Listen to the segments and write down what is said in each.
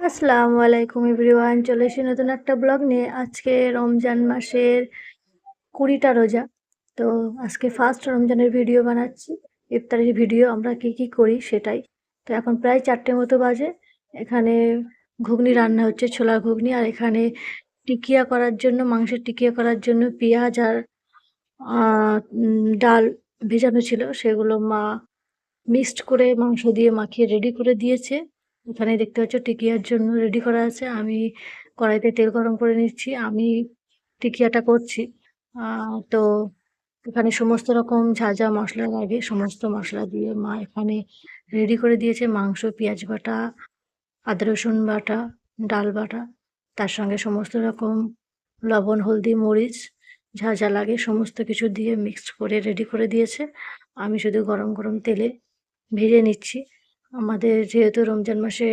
আসসালামু আলাইকুম এভরিওয়ান, চলে এসেছি নতুন একটা ব্লগ নিয়ে। আজকে রমজান মাসের 20টা রোজা। তো আজকে ফার্স্ট রমজানের ভিডিও বানাচ্ছি, ইফতারের ভিডিও। আমরা কি করি সেটাই। তো এখন প্রায় 4টে মতো বাজে। এখানে ঘুগনি রান্না হচ্ছে, ছোলার ঘুগনি। আর এখানে টিকিয়া করার জন্য, মাংসের টিকিয়া করার জন্য পেঁয়াজ আর ডাল ভেজানো ছিল, সেগুলো মা মিক্সড করে মাংস দিয়ে মাখিয়ে রেডি করে দিয়েছে। এখানে দেখতে পাচ্ছ টিকিয়ার জন্য রেডি করা আছে। আমি কড়াইতে তেল গরম করে নিচ্ছি, আমি টিকিয়াটা করছি। তো এখানে সমস্ত রকম যা যা মশলা লাগে সমস্ত মশলা দিয়ে মা এখানে রেডি করে দিয়েছে। মাংস, পেঁয়াজ বাটা, আদা রসুন বাটা, ডাল বাটা, তার সঙ্গে সমস্ত রকম লবণ, হলদি, মরিচ যা যা লাগে সমস্ত কিছু দিয়ে মিক্সড করে রেডি করে দিয়েছে। আমি শুধু গরম গরম তেলে ভেজে নিচ্ছি। আমাদের যেহেতু রমজান মাসে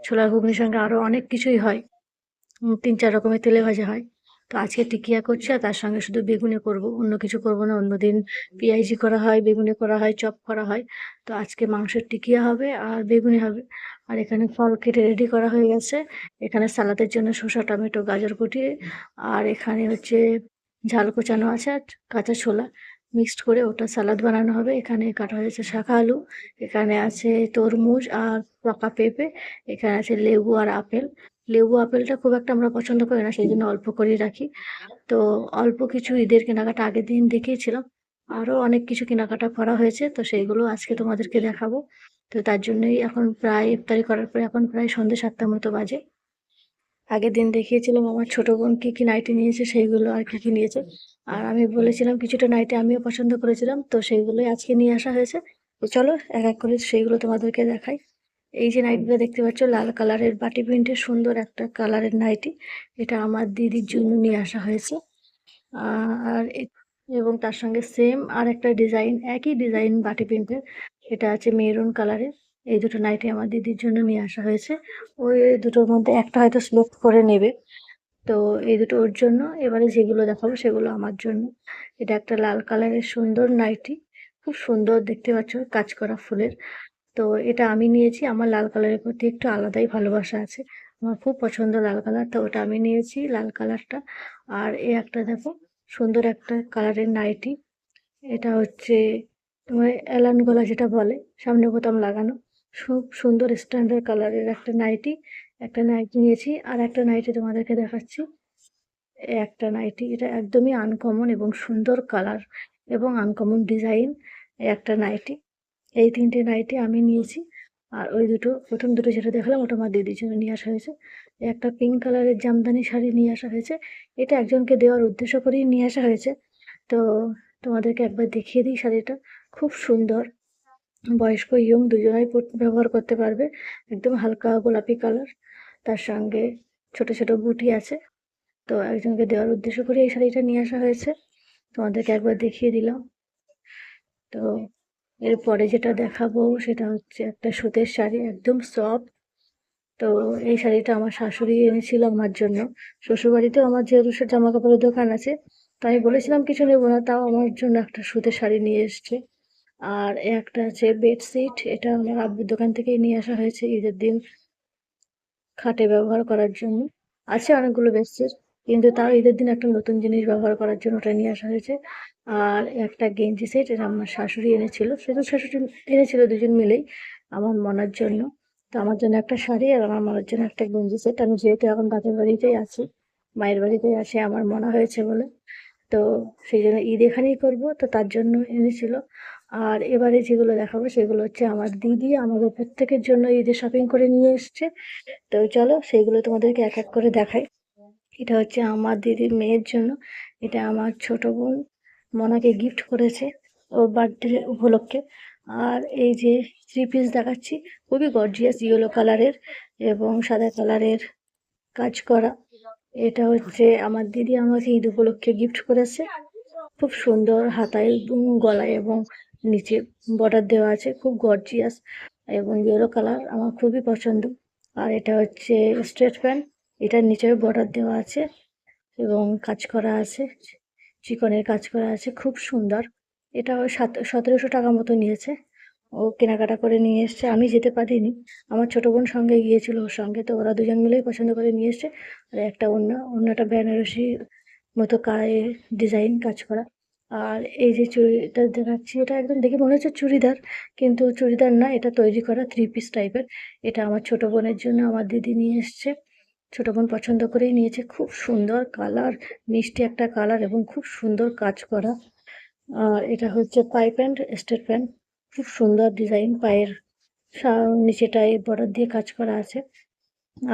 ছোলার ঘুগনির সঙ্গে আরও অনেক কিছুই হয়, 3-4 রকমের তেলে ভাজা হয়। তো আজকে টিকিয়া করছি, আর তার সঙ্গে শুধু বেগুনি করব, অন্য কিছু করব না। অন্যদিন পেঁয়াজি করা হয়, বেগুনি করা হয়, চপ করা হয়। তো আজকে মাংসের টিকিয়া হবে আর বেগুনি হবে। আর এখানে ফল কেটে রেডি করা হয়ে গেছে। এখানে সালাদের জন্য শসা, টমেটো, গাজর কুটি, আর এখানে হচ্ছে ঝাল কোচানো আছে, আর কাঁচা ছোলা মিক্সড করে ওটা সালাদ বানানো হবে। এখানে কাটা হয়েছে শাখা আলু, এখানে আছে তরমুজ আর পাকা পেঁপে, এখানে আছে লেবু আর আপেল। লেবু আপেলটা খুব একটা আমরা পছন্দ করি না, সেই জন্য অল্প করেই রাখি। তো অল্প কিছু ঈদের কেনাকাটা আগের দিন দেখিয়েছিলাম, আরও অনেক কিছু কেনাকাটা করা হয়েছে, তো সেইগুলো আজকে তোমাদেরকে দেখাবো। তো তার জন্যই এখন প্রায় ইফতারি করার পরে এখন প্রায় সন্ধ্যে 7টার মতো বাজে। আগের দিন দেখিয়েছিলাম আমার ছোট বোন কি নাইটি নিয়েছে, সেইগুলো আর কি নিয়েছে। আর আমি বলেছিলাম কিছুটা নাইটি আমিও পছন্দ করেছিলাম, তো সেইগুলোই আজকে নিয়ে আসা হয়েছে। তো চলো এক এক করে সেইগুলো তোমাদেরকে দেখাই। এই যে নাইটিটা দেখতে পাচ্ছ, লাল কালারের বাটি প্রিন্টের সুন্দর একটা কালারের নাইটি, এটা আমার দিদির জন্য নিয়ে আসা হয়েছে। আর এবং তার সঙ্গে সেম আর একটা ডিজাইন, একই ডিজাইন বাটি প্রিন্টের, এটা আছে মেরুন কালারের। এই দুটো নাইটি আমার দিদির জন্য নিয়ে আসা হয়েছে। ওই দুটোর মধ্যে একটা হয়তো সিলেক্ট করে নেবে। তো এই দুটো ওর জন্য, এবারে যেগুলো দেখাবো সেগুলো আমার জন্য। এটা একটা লাল কালারের সুন্দর নাইটি, খুব সুন্দর দেখতে পাচ্ছ, কাজ করা ফুলের। তো এটা আমি নিয়েছি, আমার লাল কালারের প্রতি একটু আলাদাই ভালোবাসা আছে, আমার খুব পছন্দ লাল কালার, তো ওটা আমি নিয়েছি লাল কালারটা। আর এই একটা দেখো, সুন্দর একটা কালারের নাইটি, এটা হচ্ছে তোমার অ্যালান গলা যেটা বলে, সামনে বোতাম লাগানো, খুব সুন্দর স্ট্যান্ডার্ড কালারের একটা নাইটি। একটা নাইটি নিয়েছি, আর একটা নাইটি তোমাদেরকে দেখাচ্ছি। এই একটা নাইটি, এটা একদমই আনকমন এবং সুন্দর কালার এবং আনকমন ডিজাইন, একটা নাইটি। এই 3টে নাইটি আমি নিয়েছি। আর ওই দুটো, প্রথম দুটো যেটা দেখালাম ওটা আমার দিদির জন্য নিয়ে আসা হয়েছে। একটা পিঙ্ক কালারের জামদানি শাড়ি নিয়ে আসা হয়েছে, এটা একজনকে দেওয়ার উদ্দেশ্য করেই নিয়ে আসা হয়েছে। তো তোমাদেরকে একবার দেখিয়ে দিই শাড়িটা, খুব সুন্দর, বয়স্ক ইয়ং দুজনাই ব্যবহার করতে পারবে। একদম হালকা গোলাপি কালার, তার সঙ্গে ছোট ছোট বুটি আছে। তো একজনকে দেওয়ার উদ্দেশ্য করে এই শাড়িটা নিয়ে আসা হয়েছে, তোমাদেরকে একবার দেখিয়ে দিলাম। তো এরপরে যেটা দেখাবো সেটা হচ্ছে একটা সুতির শাড়ি, একদম সফট। তো এই শাড়িটা আমার শাশুড়ি এনেছিল আমার জন্য। শ্বশুরবাড়িতেও আমার যেহেতু জামা কাপড়ের দোকান আছে, তো আমি বলেছিলাম কিছু নেবো না, তাও আমার জন্য একটা সুতির শাড়ি নিয়ে এসছে। আর একটা আছে বেডশিট, এটা আমার আব্বুর দোকান থেকেই নিয়ে আসা হয়েছে ঈদের দিন খাটে ব্যবহার করার জন্য। আছে অনেকগুলো বেডশিট, কিন্তু তাও ঈদের দিন একটা নতুন জিনিস ব্যবহার করার জন্য ওটা নিয়ে আসা হয়েছে। আর একটা গেঞ্জি সেট, এটা আমার শাশুড়ি এনেছিল, শুধু শাশুড়ি এনেছিল, দুজন মিলেই আমার মনার জন্য। তো আমার জন্য একটা শাড়ি আর আমার মনার জন্য একটা গেঞ্জি সেট। আমি যেহেতু এখন বাপের বাড়িতেই আছি, মায়ের বাড়িতেই আছি, আমার মনা হয়েছে বলে, তো সেই জন্য ঈদ এখানেই করবো, তো তার জন্য এনেছিল। আর এবারে যেগুলো দেখাবো সেগুলো হচ্ছে আমার দিদি আমাদের প্রত্যেকের জন্য ঈদে শপিং করে নিয়ে এসছে। তো চলো সেইগুলো তোমাদেরকে এক এক করে দেখাই। এটা হচ্ছে আমার দিদির মেয়ের জন্য, এটা আমার ছোট বোন মনাকে গিফট করেছে ওর বার্থডে উপলক্ষে। আর এই যে 3 পিস দেখাচ্ছি, খুবই গর্জিয়াস, ইয়েলো কালারের এবং সাদা কালারের কাজ করা। এটা হচ্ছে আমার দিদি আমাকে ঈদ উপলক্ষে গিফট করেছে, খুব সুন্দর, হাতায় গলায় এবং নিচে বর্ডার দেওয়া আছে, খুব গর্জিয়াস এবং ইয়েলো কালার, আমার খুবই পছন্দ। আর এটা হচ্ছে স্ট্রেট প্যান্ট, এটার নিচেও বর্ডার দেওয়া আছে এবং কাজ করা আছে, চিকনের কাজ করা আছে, খুব সুন্দর। এটা ওই 1700 টাকা মতো নিয়েছে। ও কেনাকাটা করে নিয়ে এসছে। আমি যেতে পারিনি। আমার ছোট বোন সঙ্গে গিয়েছিল ওর সঙ্গে। তো ওরা দুজন মিলেই পছন্দ করে নিয়ে এসছে। আর একটা ওড়না, ওড়নাটা বেনারসি মতো ডিজাইন কাজ করা। আর এই যে চুড়িটা দেখাচ্ছি এটা একদম দেখে মনে হচ্ছে চুড়িদার, কিন্তু চুড়িদার না, এটা তৈরি করা থ্রি পিস টাইপের। এটা আমার ছোট বোনের জন্য আমার দিদি নিয়ে এসছে। ছোট বোন পছন্দ করেই নিয়েছে। খুব সুন্দর কালার, মিষ্টি একটা কালার এবং খুব সুন্দর কাজ করা। আর এটা হচ্ছে পাই প্যান্ট, স্টেট প্যান্ট। খুব সুন্দর ডিজাইন, পায়ের নিচেটায় বর্ডার দিয়ে কাজ করা আছে।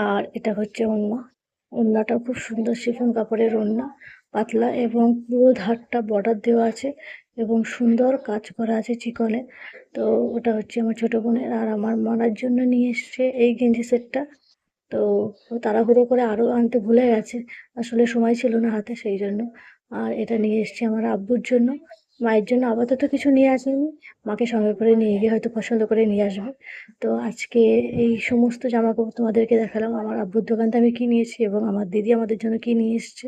আর এটা হচ্ছে ওড়না। ওড়নাটা খুব সুন্দর শিফন কাপড়ের ওড়না, পাতলা এবং পুরো ধারটা বর্ডার দেওয়া আছে এবং সুন্দর কাজ করা আছে চিকনে। তো ওটা হচ্ছে আমার ছোট বোনের। আর আমার মার জন্য নিয়ে এসছে এই গেঞ্জি সেটটা। তো ও তাড়াহুড়ো করে আরও আনতে ভুলে গেছে, আসলে সময় ছিল না হাতে, সেই জন্য। আর এটা নিয়ে এসছি আমার আব্বুর জন্য। মায়ের জন্য আপাতত কিছু নিয়ে আসেনি, মাকে সঙ্গে করে নিয়ে গিয়ে হয়তো পছন্দ করে নিয়ে আসবে। তো আজকে এই সমস্ত জামা কাপড় তোমাদেরকে দেখালাম। আমার আব্বুর দোকান থেকে আমি কি নিয়েছি এবং আমার দিদি আমাদের জন্য কি নিয়ে এসছে।